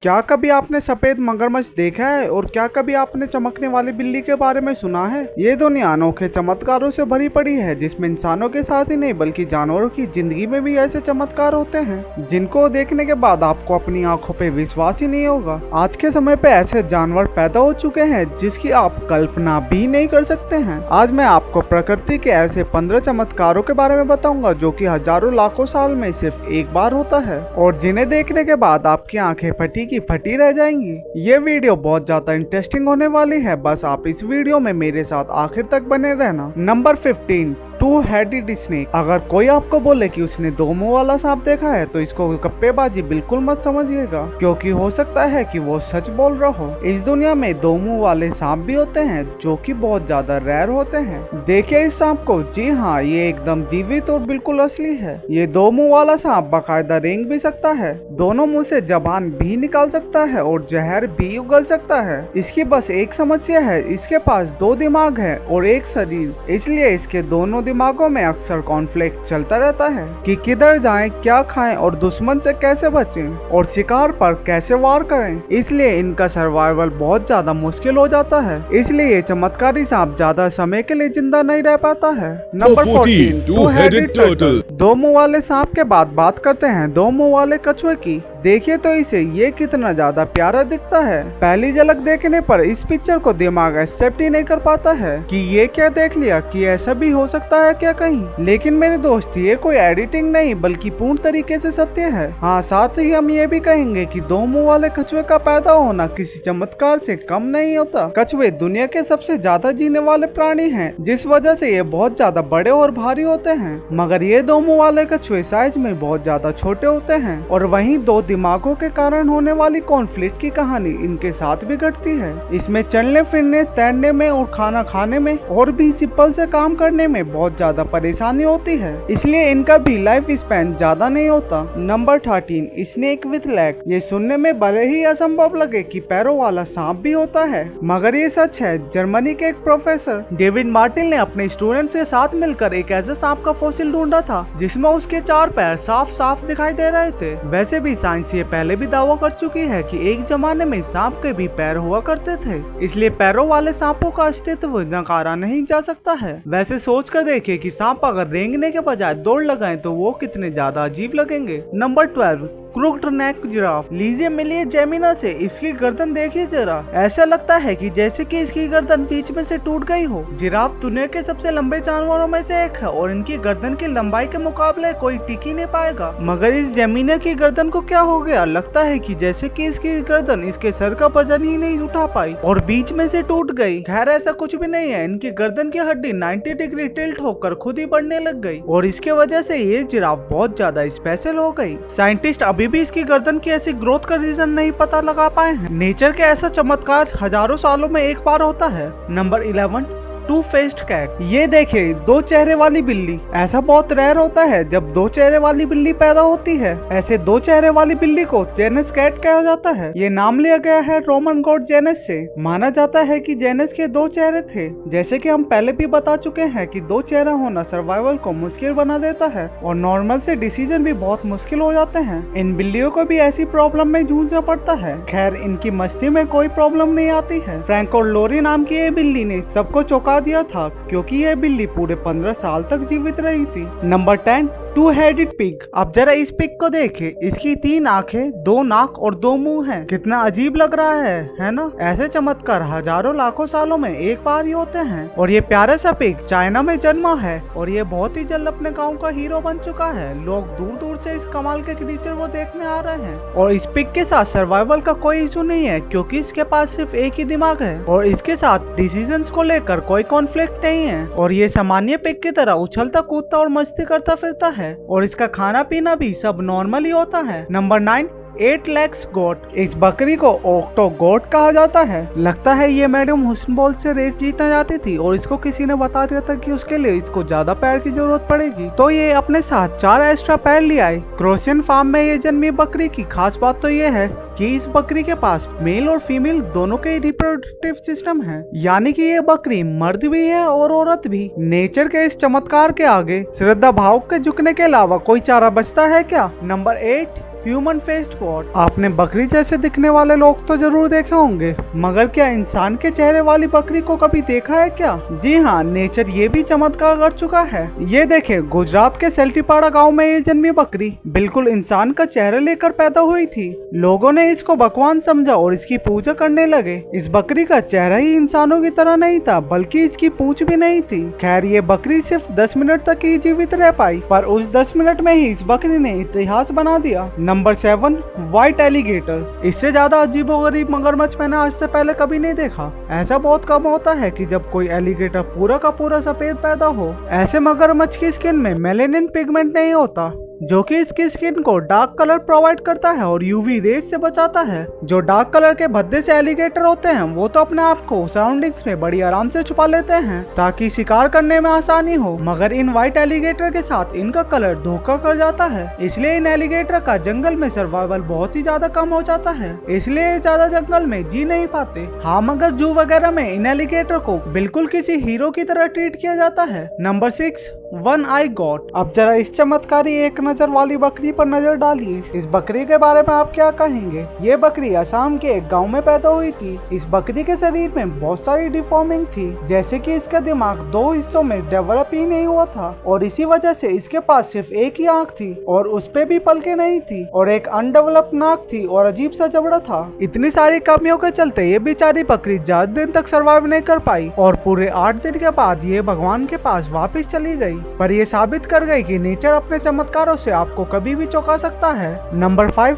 क्या कभी आपने सफेद मगरमच्छ देखा है और क्या कभी आपने चमकने वाली बिल्ली के बारे में सुना है। ये दुनिया अनोखे चमत्कारों से भरी पड़ी है जिसमें इंसानों के साथ ही नहीं बल्कि जानवरों की जिंदगी में भी ऐसे चमत्कार होते हैं जिनको देखने के बाद आपको अपनी आंखों पे विश्वास ही नहीं होगा। आज के समय पे ऐसे जानवर पैदा हो चुके हैं जिसकी आप कल्पना भी नहीं कर सकते हैं। आज मैं आपको प्रकृति के ऐसे 15 चमत्कारों के बारे में बताऊंगा जो कि हजारों लाखों साल में सिर्फ एक बार होता है और जिन्हें देखने के बाद आपकी आंखें फटी की फटी रह जाएंगी। ये वीडियो बहुत ज्यादा इंटरेस्टिंग होने वाली है, बस आप इस वीडियो में मेरे साथ आखिर तक बने रहना। Number 15, two headed snake. अगर कोई आपको बोले कि उसने दो मुंह वाला सांप देखा है तो इसको गप्पेबाजी बिल्कुल मत समझिएगा, क्योंकि हो सकता है कि वो सच बोल रहा हो। इस दुनिया में दो मुंह वाले सांप भी होते हैं जो कि बहुत ज्यादा रेयर होते हैं। देखिए इस सांप को, जी हाँ, ये एकदम जीवित और बिल्कुल असली है। ये दो मुंह वाला सांप बाकायदा रेंग भी सकता है, दोनों मुंह से जबान भी निकाल सकता है और जहर भी उगल सकता है। इसकी बस एक समस्या है, इसके पास दो दिमाग है और एक शरीर, इसलिए इसके दोनों दिमागों में अक्सर कॉन्फ्लिक्ट चलता रहता है कि किधर जाएं, क्या खाएं और दुश्मन से कैसे बचें और शिकार पर कैसे वार करें। इसलिए इनका सर्वाइवल बहुत ज्यादा मुश्किल हो जाता है, इसलिए ये चमत्कारी सांप ज्यादा समय के लिए जिंदा नहीं रह पाता है। Number 14, two headed turtle. दो मुंह वाले सांप के बाद बात करते हैं दो मुंह वाले कछुए की। देखिए तो इसे ये कितना ज्यादा प्यारा दिखता है। पहली झलक देखने पर इस पिक्चर को दिमाग एक्सेप्ट ही नहीं कर पाता है कि ये क्या देख लिया, कि ऐसा भी हो सकता है क्या कहीं। लेकिन मेरे दोस्त, ये कोई एडिटिंग नहीं बल्कि पूर्ण तरीके से सत्य है। हाँ, साथ ही हम ये भी कहेंगे कि दो मुंह वाले कछुए का पैदा होना किसी चमत्कार से कम नहीं होता। कछुए दुनिया के सबसे ज्यादा जीने वाले प्राणी हैं, जिस वजह से ये बहुत ज्यादा बड़े और भारी होते हैं। मगर ये दो मुंह वाले कछुए साइज में बहुत ज्यादा छोटे होते हैं और वहीं दो दिमागों के कारण होने वाली कॉन्फ्लिक्ट की कहानी इनके साथ भी घटती है। इसमें चलने फिरने, तैरने में और खाना खाने में और भी सिंपल से काम करने में बहुत ज्यादा परेशानी होती है, इसलिए इनका भी लाइफ स्पैन ज्यादा नहीं होता। Number 13, snake with leg. ये सुनने में भले ही असंभव लगे कि पैरों वाला सांप भी होता है, मगर ये सच है। जर्मनी के एक प्रोफेसर डेविड मार्टिन ने अपने स्टूडेंट के साथ मिलकर एक ऐसे सांप का फॉसिल ढूंढा था जिसमें उसके 4 पैर साफ साफ दिखाई दे रहे थे। वैसे भी साइंस ये पहले भी दावा कर चुकी है कि एक जमाने में सांप के भी पैर हुआ करते थे, इसलिए पैरों वाले सांपों का अस्तित्व नकारा नहीं जा सकता है। वैसे सोच कर देखिए कि सांप अगर रेंगने के बजाय दौड़ लगाएं तो वो कितने ज्यादा अजीब लगेंगे। नंबर 12, क्रूक्ड नेक जिराफ। लीजिए मिलिए जेमिना से, इसकी गर्दन देखिए जरा, ऐसा लगता है कि जैसे कि इसकी गर्दन बीच में से टूट गई हो। जिराफ दुनिया के सबसे लंबे जानवरों में से एक है और इनकी गर्दन की लंबाई के मुकाबले कोई टिक ही नहीं पाएगा। मगर इस जेमिना की गर्दन को क्या हो गया, लगता है कि जैसे कि इसकी गर्दन इसके सर का वजन ही नहीं उठा पाई और बीच में से टूट गई। खैर ऐसा कुछ भी नहीं है, इनकी गर्दन की हड्डी 90 डिग्री टिल्ट होकर खुद ही बढ़ने लग गई और इसके वजह से ये जिराफ बहुत ज्यादा स्पेशल हो गई। साइंटिस्ट अभी भी इसकी गर्दन की ऐसी ग्रोथ का रीजन नहीं पता लगा पाए हैं। नेचर के ऐसा चमत्कार हजारों सालों में एक बार होता है। Number 11, two faced cat. ये देखिए दो चेहरे वाली बिल्ली। ऐसा बहुत रेयर होता है जब दो चेहरे वाली बिल्ली पैदा होती है। ऐसे दो चेहरे वाली बिल्ली को जेनस कैट कहा जाता है। ये नाम लिया गया है रोमन गॉड जेनस से। माना जाता है कि जेनस के दो चेहरे थे। जैसे कि हम पहले भी बता चुके हैं कि दो चेहरा होना सर्वाइवल को मुश्किल बना देता है और नॉर्मल से डिसीजन भी बहुत मुश्किल हो जाते हैं। इन बिल्लियों को भी ऐसी प्रॉब्लम में जूझना पड़ता है। खैर इनकी मस्ती में कोई प्रॉब्लम नहीं आती है। फ्रैंक और लोरी नाम की ये बिल्ली ने सबको चौंका दिया था, क्योंकि यह बिल्ली पूरे 15 साल तक जीवित रही थी। Number 10, two headed pig. अब जरा इस पिग को देखिए, इसकी 3 आंखें, 2 नाक और 2 मुंह हैं। कितना अजीब लग रहा है ना। ऐसे चमत्कार हजारों लाखों सालों में एक बार ही होते हैं और ये प्यारा सा पिग चाइना में जन्मा है और ये बहुत ही जल्द अपने गाँव का हीरो बन चुका है। लोग दूर दूर से इस कमाल के क्रीचर को देखने आ रहे हैं और इस पिग के साथ सर्वाइवल का कोई इशू नहीं है, क्योंकि इसके पास सिर्फ एक ही दिमाग है और इसके साथ डिसीजंस को लेकर कोई कॉन्फ्लिक्ट नहीं है और ये सामान्य पिग की तरह उछलता कूदता और मस्ती करता फिरता है और इसका खाना पीना भी सब नॉर्मल ही होता है। नंबर 9, 8 लेग्स गोट। इस बकरी को ऑक्टो गोट कहा जाता है। लगता है ये मैडम हुस्न बोल्ट से रेस जीतना चाहती थी और इसको किसी ने बता दिया था कि उसके लिए इसको ज्यादा पैर की जरूरत पड़ेगी, तो ये अपने साथ 4 एक्स्ट्रा पैर ले आई। क्रोशियन फार्म में ये जन्मी बकरी की खास बात तो ये है कि इस बकरी के पास मेल और फीमेल दोनों के रिप्रोडक्टिव सिस्टम है, यानी कि ये बकरी मर्द भी है और औरत भी। नेचर के इस चमत्कार के आगे श्रद्धा भाव के झुकने के अलावा कोई चारा बचता है क्या। Number 8, human faced God. आपने बकरी जैसे दिखने वाले लोग तो जरूर देखे होंगे, मगर क्या इंसान के चेहरे वाली बकरी को कभी देखा है क्या? जी हाँ, नेचर ये भी चमत्कार कर चुका है। ये देखे, गुजरात के सेल्टीपाड़ा गांव में ये जन्मी बकरी बिल्कुल इंसान का चेहरा लेकर पैदा हुई थी। लोगों ने इसको भगवान समझा और इसकी पूजा करने लगे। इस बकरी का चेहरा ही इंसानों की तरह नहीं था, बल्कि इसकी पूंछ भी नहीं थी। खैर, ये बकरी सिर्फ 10 मिनट तक ही जीवित रह पाई, पर उस 10 मिनट में ही इस बकरी ने इतिहास बना दिया। Number 7, white alligator. इससे ज्यादा अजीबोगरीब मगरमच्छ मैंने आज से पहले कभी नहीं देखा। ऐसा बहुत कम होता है कि जब कोई एलिगेटर पूरा का पूरा सफेद पैदा हो। ऐसे मगरमच्छ की स्किन में मेलेनिन पिगमेंट नहीं होता, जो कि इसकी स्किन को डार्क कलर प्रोवाइड करता है और यूवी रेज से बचाता है। जो डार्क कलर के भद्दे से एलिगेटर होते हैं वो तो अपने आप को सराउंडिंग्स में बड़ी आराम से छुपा लेते हैं ताकि शिकार करने में आसानी हो, मगर इन व्हाइट एलिगेटर के साथ इनका कलर धोखा कर जाता है। इसलिए इन एलिगेटर का जंगल में सर्वाइवल बहुत ही ज्यादा कम हो जाता है, इसलिए ज्यादा जंगल में जी नहीं पाते। हाँ, मगर जू वगैरह में इन एलिगेटर को बिल्कुल किसी हीरो की तरह ट्रीट किया जाता है। Number 6, one I got. अब जरा इस चमत्कारी एक नजर वाली बकरी पर नजर डालिए। इस बकरी के बारे में आप क्या कहेंगे? ये बकरी असम के एक गांव में पैदा हुई थी। इस बकरी के शरीर में बहुत सारी डिफॉर्मिंग थी, जैसे कि इसका दिमाग 2 हिस्सों में डेवलप ही नहीं हुआ था और इसी वजह से इसके पास सिर्फ एक ही आंख थी और उस पे भी पलकें नहीं थी और एक अनडेवलप्ड नाक थी और अजीब सा जबड़ा था। इतनी सारी कमियों के चलते ये बेचारी बकरी ज्यादा दिन तक सर्वाइव नहीं कर पाई और पूरे 8 दिन के बाद ये भगवान के पास वापस चली गई। पर यह साबित कर गई कि नेचर अपने चमत्कारों से आपको कभी भी चौंका सकता है। Number 5,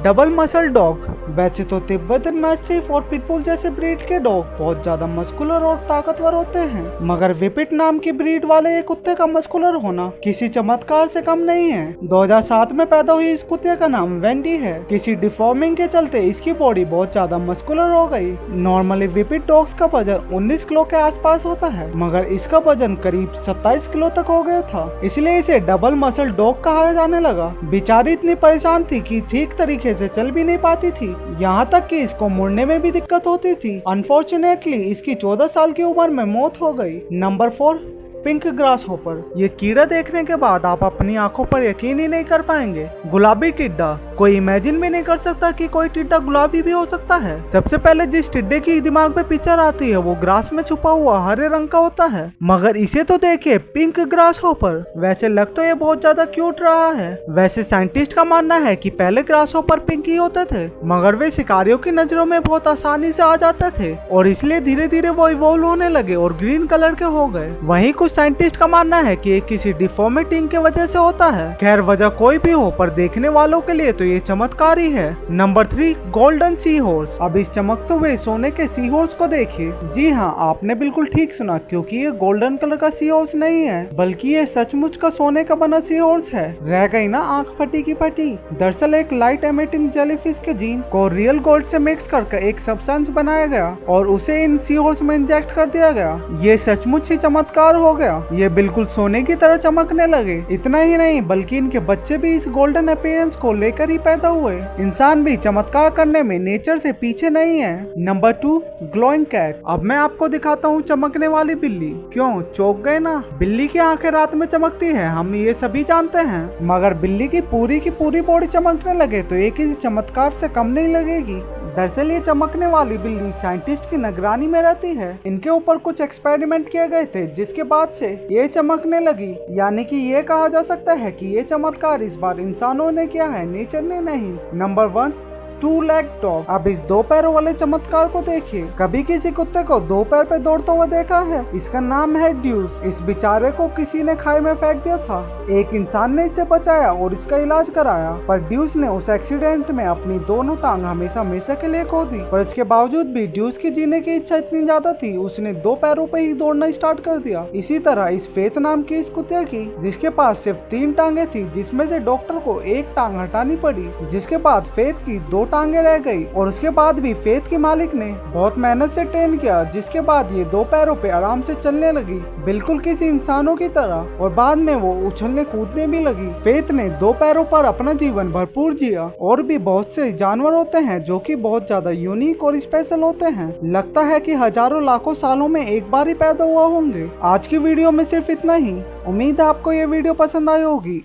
double muscle dog. वैसे तो तिब्बतन मैस्टिफ और पिटबुल जैसे ब्रीड के डॉग बहुत ज्यादा मस्कुलर और ताकतवर होते हैं, मगर विपिट नाम की ब्रीड वाले एक कुत्ते का मस्कुलर होना किसी चमत्कार से कम नहीं है। 2007 में पैदा हुई इस कुत्ते का नाम वेंडी है। किसी डिफॉर्मिंग के चलते इसकी बॉडी बहुत ज्यादा मस्कुलर हो गई। नॉर्मली विपिट डॉग्स का वजन 19 किलो के आसपास होता है, मगर इसका वजन करीब 27 किलो तक हो गया था, इसलिए इसे डबल मसल डॉग कहा जाने लगा। बेचारी इतनी परेशान थी कि ठीक तरीके से चल भी नहीं पाती थी, यहाँ तक कि इसको मुड़ने में भी दिक्कत होती थी। अनफॉर्चुनेटली इसकी 14 साल की उम्र में मौत हो गई। Number 4, pink grass hopper. ये कीड़ा देखने के बाद आप अपनी आंखों पर यकीन ही नहीं कर पाएंगे। गुलाबी टिड्डा। कोई इमेजिन भी नहीं कर सकता कि कोई टिड्डा गुलाबी भी हो सकता है। सबसे पहले जिस टिड्डे की दिमाग में पिक्चर आती है वो ग्रास में छुपा हुआ हरे रंग का होता है, मगर इसे तो देखिए, पिंक ग्रास होपर। वैसे लग तो ये बहुत ज्यादा क्यूट रहा है। वैसे साइंटिस्ट का मानना है कि पहले ग्रास होपर पिंक ही होते थे, मगर वे शिकारियों की नजरों में बहुत आसानी से आ जाते थे और इसलिए धीरे धीरे वो इवॉल्व होने लगे और ग्रीन कलर के हो गए। वहीं कुछ साइंटिस्ट का मानना है कि ये किसी डिफॉर्मिटी की वजह से होता है। खैर, वजह कोई भी हो, पर देखने वालों के लिए तो ये चमत्कार ही है। Number 3, golden sea horse. अब इस चमकते हुए सोने के सी हॉर्स को देखिए। जी हाँ, आपने बिल्कुल ठीक सुना, क्योंकि ये गोल्डन कलर का सी हॉर्स नहीं है, बल्कि ये सचमुच का सोने का बना सी हॉर्स है। रह गई ना आंख फटी की फटी। दरअसल एक लाइट एमिटिंग जेलीफिश के जीन को रियल गोल्ड से मिक्स करके एक सब्सटेंस बनाया गया और उसे इन सी हॉर्स में इंजेक्ट कर दिया गया। ये सचमुच ही चमत्कार हो गया। ये बिल्कुल सोने की तरह चमकने लगे। इतना ही नहीं, बल्कि इनके बच्चे भी इस गोल्डन अपीयरेंस को लेकर ही पैदा हुए। इंसान भी चमत्कार करने में नेचर से पीछे नहीं है। Number 2, glowing cat. अब मैं आपको दिखाता हूँ चमकने वाली बिल्ली। क्यों चौंक गए ना? बिल्ली की आंखें रात में चमकती है, हम ये सभी जानते हैं, मगर बिल्ली की पूरी बॉडी चमकने लगे तो ये किसी चमत्कार से कम नहीं लगेगी। दरअसल ये चमकने वाली बिल्ली साइंटिस्ट की निगरानी में रहती है। इनके ऊपर कुछ एक्सपेरिमेंट किए गए थे, जिसके बाद से ये चमकने लगी। यानी कि ये कहा जा सकता है कि ये चमत्कार इस बार इंसानों ने किया है, नेचर ने नहीं। Number 1, 2 leg dog. अब इस 2 पैरों वाले चमत्कार को देखिए। कभी किसी कुत्ते को 2 पैर पे दौड़ता हुआ देखा है? इसका नाम है ड्यूस। इस बेचारे को किसी ने खाई में फेंक दिया था। एक इंसान ने इसे बचाया और इसका इलाज कराया, पर ड्यूस ने उस एक्सीडेंट में अपनी दोनों टांग हमेशा के लिए खो दी। पर इसके बावजूद भी ड्यूस की जीने की इच्छा इतनी ज्यादा थी, उसने 2 पैरों पे ही दौड़ना स्टार्ट कर दिया। इसी तरह इस फेथ नाम की इस कुत्ते की, जिसके पास सिर्फ 3 टांगे थी, जिसमें से डॉक्टर को 1 टांग हटानी पड़ी, जिसके बाद फेथ की 2 टांगे रह गई और उसके बाद भी फेथ के मालिक ने बहुत मेहनत से ट्रेन किया, जिसके बाद ये 2 पैरों पे आराम से चलने लगी, बिल्कुल किसी इंसानों की तरह, और बाद में वो उछलने कूदने भी लगी। फेथ ने 2 पैरों पर अपना जीवन भरपूर जिया। और भी बहुत से जानवर होते हैं जो कि बहुत ज्यादा यूनिक और स्पेशल होते हैं। लगता है कि हजारों लाखों सालों में एक बार ही पैदा हुआ होंगे। आज की वीडियो में सिर्फ इतना ही। उम्मीद है आपको ये वीडियो पसंद आई होगी।